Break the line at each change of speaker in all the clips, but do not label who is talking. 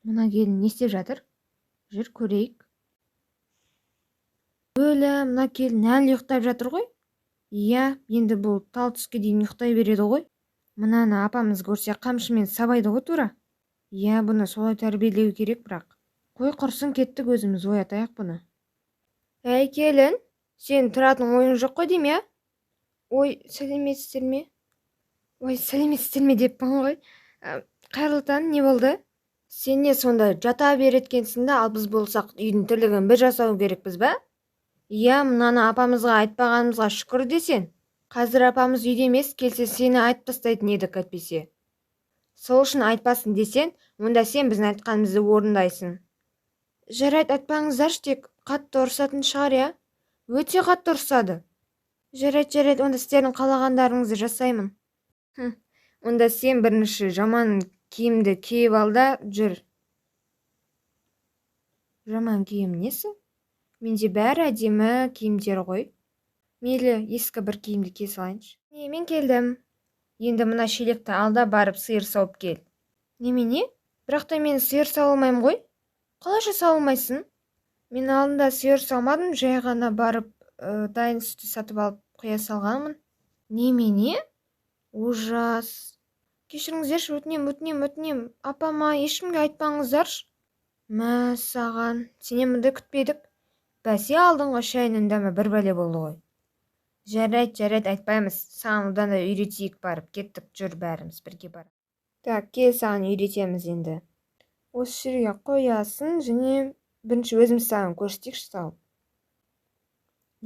Мына келін не істеп жатыр? Жүр көрейік. Өлі, мына келін әлі ұйықтап жатыр ғой? Иә, енді бұл тал түске дейін ұйықтай береді ғой. Мынаны апамыз көрсе қамшымен сабайды ғой тура. Иә, бұны солай тәрбиелеу керек бірақ. Қой құрсын, кеттік, өзіміз оятайық бұны. Әй келін, сен тұратын ойын жоқ қой дейм, иә? Ой, сәлеметсіздер ме? Ой, сәлеметсіздер ме деппін ғой. Қайырлы таң, не болды? Сен не сонда жата береткенсің да, ал біз болсақ үйдің тірлігін бір жасау керекпіз ба? Иә, мынаны апамызға айтпағанымызға шүкір десен. Қазір апамыз үйде емес, келсе сені айтып тастайтын едік әйтпесе. Сол үшін айтпасын десен, онда сен біздің айтқанымызды орындайсың. Жарайды, айтпаңыздаршы, тек қатты ұрсатын шығар, иә? Өте қатты ұрсады. Жарайды, онда сіздердің қалағандарыңызды жасаймын. Онда сен бірінші жаман киімді киіп ал да жүр. Жаман киім несі? Менде бәрі әдемі киімдер ғой. Мейлі, ескі бір киімді кие салайыншы. Мен келдім. Енді мына шелекті ал да барып сиыр сауып кел. Немене? Бірақ та мен сиыр сауылмаймын ғой. Қалайша сауылмайсың? Мен алдында сиыр саумадым, жай ғана барып дайын сүтті сатып алып құя салғанмын. Немене? Ужас. Кешіріңіздерші, өтінем. Апама ешкімге айтпаңыздаршы. Мә, саған, сенен мұндай күтпедік. Бәсе алдыңғы шайының дәмі бір бәле болды ғой. Жарайды, айтпаймыз. Саған одан да үйретейік барып. Кеттік, жүр бәріміз бірге барып. Так, кел, саған үйретеміз енді. Осы жерге қоясың, және бірінші өзіміз саған көрсетейікші салып.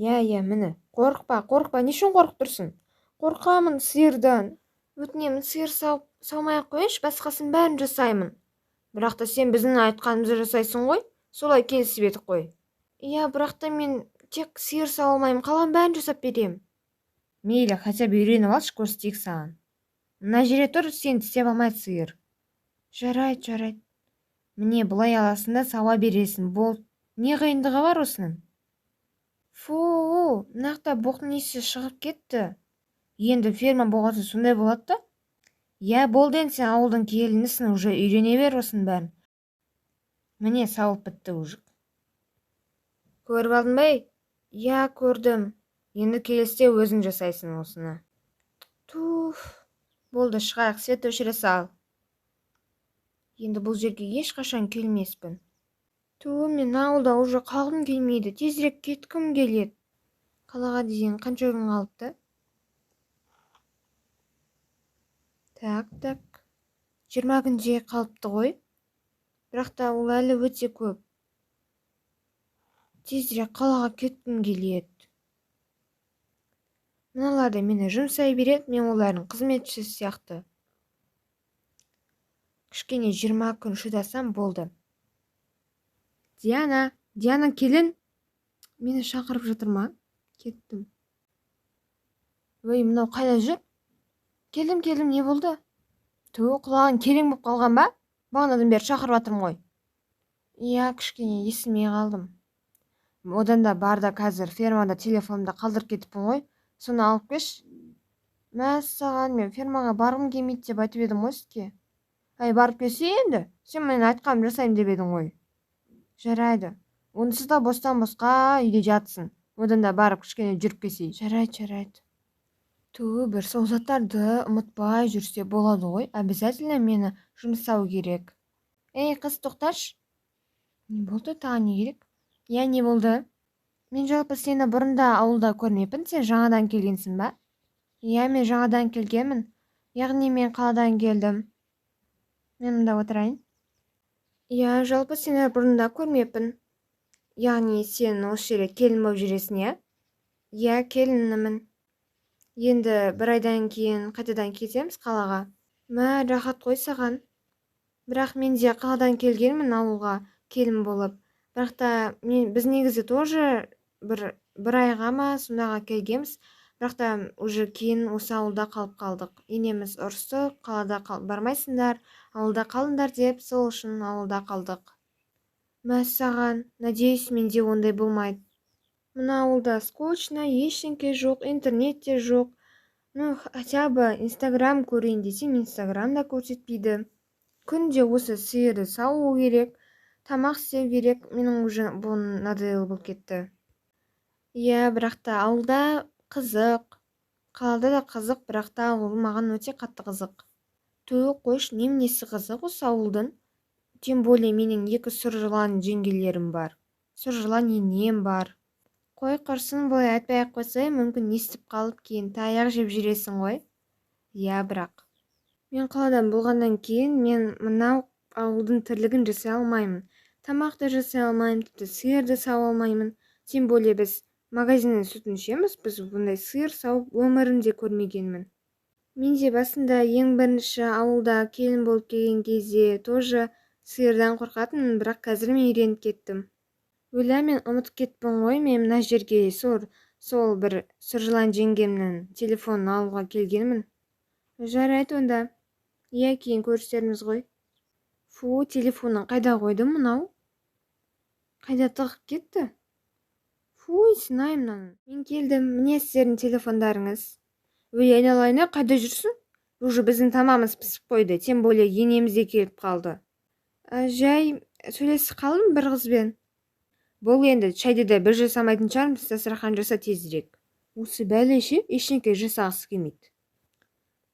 Иә, міне. Қорықпа, не үшін қорқып тұрсың? Қорқамын сиырдан. Өтінемін, сиыр саумай-ақ қойшы, басқасын бәрін жасаймын. Бірақ та сен біздің айтқанымызды жасайсың ғой, солай келісіп едік қой. Иә, бірақ та мен тек сиыр сауылмаймын, қалған бәрін жасап берем. Мейлі, хотя бы үйреніп алшы, көрсетейік саған. Мына жерде тұр, сен тістеп алмайды сиыр. Жарайды. Міне, бұлай аласың да сауа бересің, бол. Не қиындығы бар осының? Фу, мынақта боқтың иісі шығып кетті. Енді ферма болғасы сондай болады да? Иә, болды, сен ауылдың келінісің, уже үйрене бер осының бәрін. Міне, сауып бітті уже. Көріп алдың ба? Иә, көрдім. Енді келісте өзің жасайсың осыны. Туф, болды, шығайық, свет өшіре сал. Енді бұл жерге ешқашан келмеспін. Мен ауылда уже қалғым келмейді, тезірек кеткім келеді. Қалаға дейін қанша күн қалыпты? Так, 20 күнде қалыпты ғой. Бірақ та ол әлі өте көп. Тезірек қалаға кеткім келеді. Мыналар да мені жұмсай береді, мен олардың қызметшісі сияқты. Кішкене 20 күн шыдасам болды. Диана келін. Мені шақырып жатыр ма? Кеттім. Ой, мынау қайда жүр? Келдім, не болды? Құлағын керең болып қалған ба? Бағанадан бері шақырып жатырмын ғой. Иә, кішкене есімей қалдым. Одан да бар да қазір фермада телефонымда қалдырып кетіппін ғой. Соны алып кеш. Мәссаған, мен фермаға барғым келмейді деп айтып едім ғой сізге. Барып келсе енді, сен мен айтқанымды жасаймын деп едің ғой. Жарайды. Онсыз да бостан босқа үйде жатсын. Одан да барып кішкене жүріп келсей. Жарайды. Бір сол заттарды ұмытпай жүрсе болады ғой. Обязательно мені жұмсау керек. Қыз, тоқташ. Не болды, тағы не керек? Я, не болды? Мен жалпы сені бұрында ауылда көрмеппін, сен жаңадан келгенсің ба? Я, мен жаңадан келгенмін. Яғни мен қаладан келдім. Мен мұнда отырайын. Я, жалпы сені бұрында көрмеппін. Яғни сен осы жерге келін болып жүресің, я? Я, келінімін. Енді бір айдан кейін қайтадан кетеміз қалаға. Мә, рахат қой саған. Бірақ мен де қаладан келгенмін ауылға келін болып. Бірақ та біз негізі тоже бір айға ма сондаға келгенбіз. Бірақ та уже кейін осы ауылда қалып қалдық. Енеміз ұрысты, қалада бармайсыңдар, ауылда қалыңдар деп, сол үшін ауылда қалдық. Мә, саған, надеюсь, менде ондай болмайды. Мына ауылда скучно, ештеңке жоқ, интернет те жоқ. Хотя бы Инстаграм көрейін десем, Инстаграм да көрсетпейді. күнде осы сиырды сауу керек, тамақ істеу керек. Менің уже бұл надоел болып кетті. Иә, бірақ та ауылда қызық, қалада да қызық, бірақ та ауыл маған өте қатты қызық. Қойшы, неменесі қызық осы ауылдың? Тем более менің 2 сұр жылан жеңгелерім бар. Сұр жылан енем бар. Қой құрсын, бұлай айтпай-ақ қойсай, мүмкін естіп қалып кейін таяқ жеп жүресің ғой. Иә, бірақ мен қаладан болғаннан кейін мен мынау ауылдың тірлігін жасай алмаймын. Тамақты жасай алмаймын, тіпті сиырды сауа алмаймын. Тем более біз магазиннің сүтін ішеміз, біз бұндай сиыр сауып өмірімде көрмегенмін. Мен де басында ең бірінші ауылда келін болып келген кезде тоже сиырдан қорқатынмын, бірақ қазір мен үйреніп кеттім. Өлә, мен ұмытып кетпін ғой, мен мына жерге сол бір сұр жылан жеңгемнің телефонын алуға келгенмін. Жарайды онда. Иә, кейін көрісерміз ғой. Фу, телефонын қайда қойдым мынау? Қайда тығып кетті? Фу, сынай мынаны. Мен келдім, міне сіздердің телефондарыңыз. Ой, айналайын, қайда жүрсің? Уже біздің тамамыз пісіп қойды, тем более енеміз де келіп қалды. Жай сөйлесіп қалдым бір қызбен. Бұл енді шайды да біз жасамайтын шығармыз, дастархан жаса тезірек. Осы бәле-ше, ештеңе жасағысы келмейді.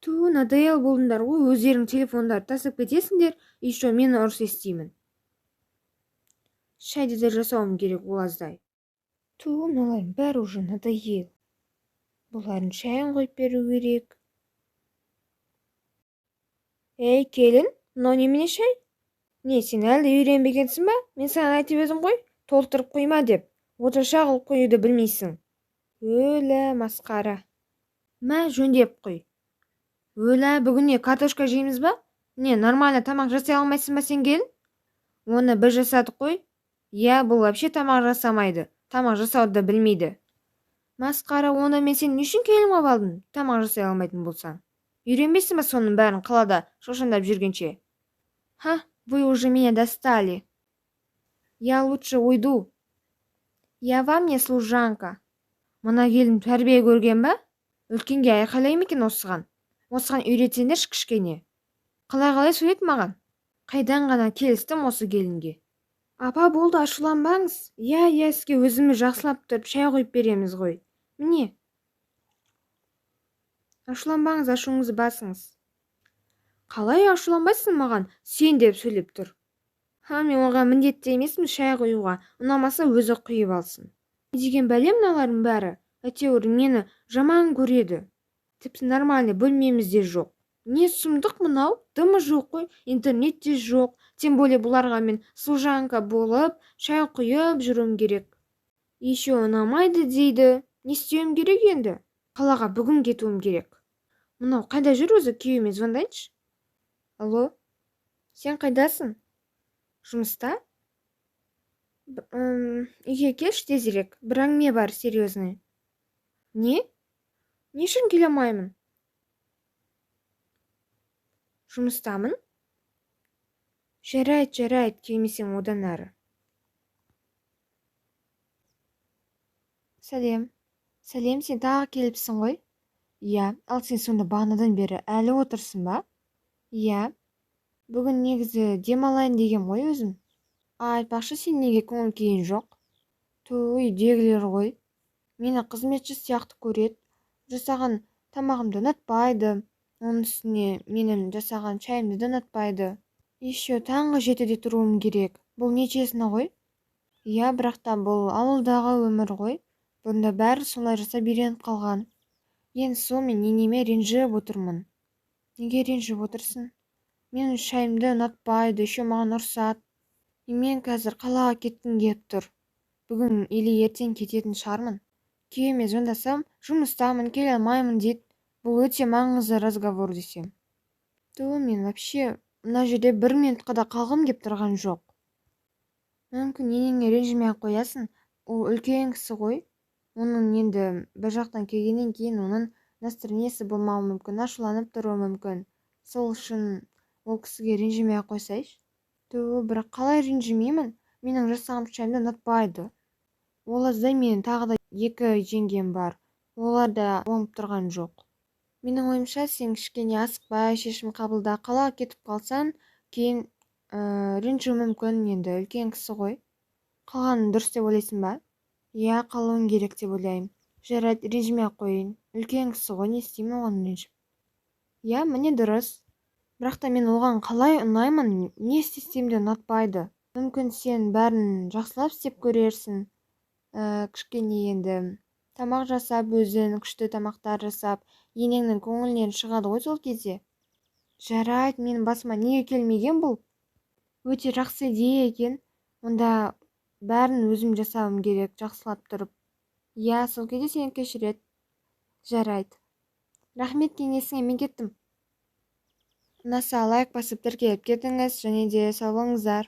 Надоел болдыңдар ғой, өздерің телефондарды тастап кетесіңдер, еще мені ұрыс естимін. Шайды да жасауым керек ол аздай. Мыналардың бәрі уже надоел. Бұлардың шайын қойып беру керек. Ей, келін, мынау немене шай? Не, сен әлі үйренбегенсің ба? Мен саған айтып едім ғой, толтырып қойма деп. Отырша қылып қоюды білмейсің. Өлә, масқара. Мә, жөндеп қой. Өлә, бүгін не, картошка жейміз ба? Не, нормально тамақ жасай алмайсың ба сен келін? Оны біз жасадық қой. Иә, бұл вообще тамақ жасамайды. Тамақ жасауды білмейді. Масқара, оны мен сен үшін келін алып алдым, тамақ жасай алмайтын болсаң. Үйренбейсің ба соның бәрін қалада шошаңдап жүргенше? Вы уже меня достали. Я лучше уйду. Я вам не служанка. Мына келін тәрбие көрген ба? Үлкенге айқайлай ма екен осыған? Осыған үйретсеңдерші кішкене. Қалай сөйлет маған? Қайдан ғана келістім осы келінге? Апа, болды, ашуланбаңыз. Иә, сізге өзіміз жақсылап тұрып шай қойып береміз ғой. Міне. Ашуланбаңыз, ашуыңызды басыңыз. Қалай ашуланбайсың маған? Сен деп сөйлеп тұр. Мен оған міндетті емеспін шай қоюға, ұнамаса өзі құйып алсын. Не деген бәле мыналардың бәрі? Әйтеуір мені жаман көреді. Тіпті нормальный бөлмемізде жоқ. Не сұмдық мынау? Дымы жоқ қой, интернетте жоқ. Тем более бұларға мен служанка болып, шай құйып жүруім керек. Еще ұнамайды дейді. Не істеуім керек енді? Қалаға бүгін кетуім керек. Мынау қайда жүр өзі, күйеуіме звондайыншы. Алло, сен қайдасың? Жұмыста? Үйге келші тезірек, бір әңгіме бар, серьезный. Не? Не үшін келе алмаймын? Жұмыстамын? Жарайды, келмесең одан әрі. Сәлем, сен тағы келіпсің ғой? Иә, ал сен сонда бағанадан бері әлі отырсың ба? Иә, бүгін негізі демалайын деген ғой өзім. Айтпақшы, сен неге көңіл күйің жоқ? Үйдегілер ғой. Мені қызметші сияқты көреді. Жасаған тамағымды ұнатпайды. Оның үстіне менің жасаған шайымды да ұнатпайды. Еще таңғы 7-де тұруым керек. Бұл не чесіне ғой? Иә, бірақ та бұл ауылдағы өмір ғой. Бұнда бәрі солай жасап үйреніп қалған. Енді сол мен енеме ренжіп отырмын. Неге ренжіп отырсың? Менің шайымды ұнатпайды, еще маған ұрсады. Мен қазір қалаға кеткім келіп тұр. Бүгін или ертең кететін шығармын. Күйеуіме звондасам, жұмыстамын, келе алмаймын дейді. Бұл өте маңызды разговор десем. Мен вообще мына жерде 1 минутқа да қалғым кеп тұрған жоқ. Мүмкін енеңе ренжімей-ақ қоясың. Ол үлкен кісі ғой. Оның енді бір жақтан келгеннен кейін оның настроениесі болмауы мүмкін, ашуланып тұруы мүмкін. Сол үшін ол кісіге ренжімей-ақ қойсайшы. Бірақ қалай ренжімеймін? Менің жасаған шайымды ұнатпайды. Ол аздай менің тағы да 2 жеңгем бар. Олар да оңып тұрған жоқ. Менің ойымша сен кішкене асықпай шешім қабылда. Қалаға кетіп қалсаң, кейін ренжуі мүмкін, енді үлкен кісі ғой. Қалғанын дұрыс деп ойлайсың ба? Иә, қалуың керек деп ойлаймын. Жарайды, ренжімей-ақ қояйын. Үлкен кісі ғой, не істеймін оған ренжіп. Иә, міне дұрыс. Бірақ та мен оған қалай ұнаймын, не істесем де ұнатпайды. Мүмкін сен бәрін жақсылап істеп көрерсің. Кішкене енді тамақ жасап, өзің күшті тамақтар жасап, енеңнің көңілінен шығады ғой сол кезде. Жарайды, менің басыма неге келмеген бұл? Өте жақсы идея екен. Онда бәрін өзім жасауым керек, жақсылап тұрып. Иә, сол кезде сені кешіреді. Жарайды. Рахмет кеңесіңе, мен кеттім. Ұнаса лайк басып тіркеліп кетіңіз, және де сау болыңыздар.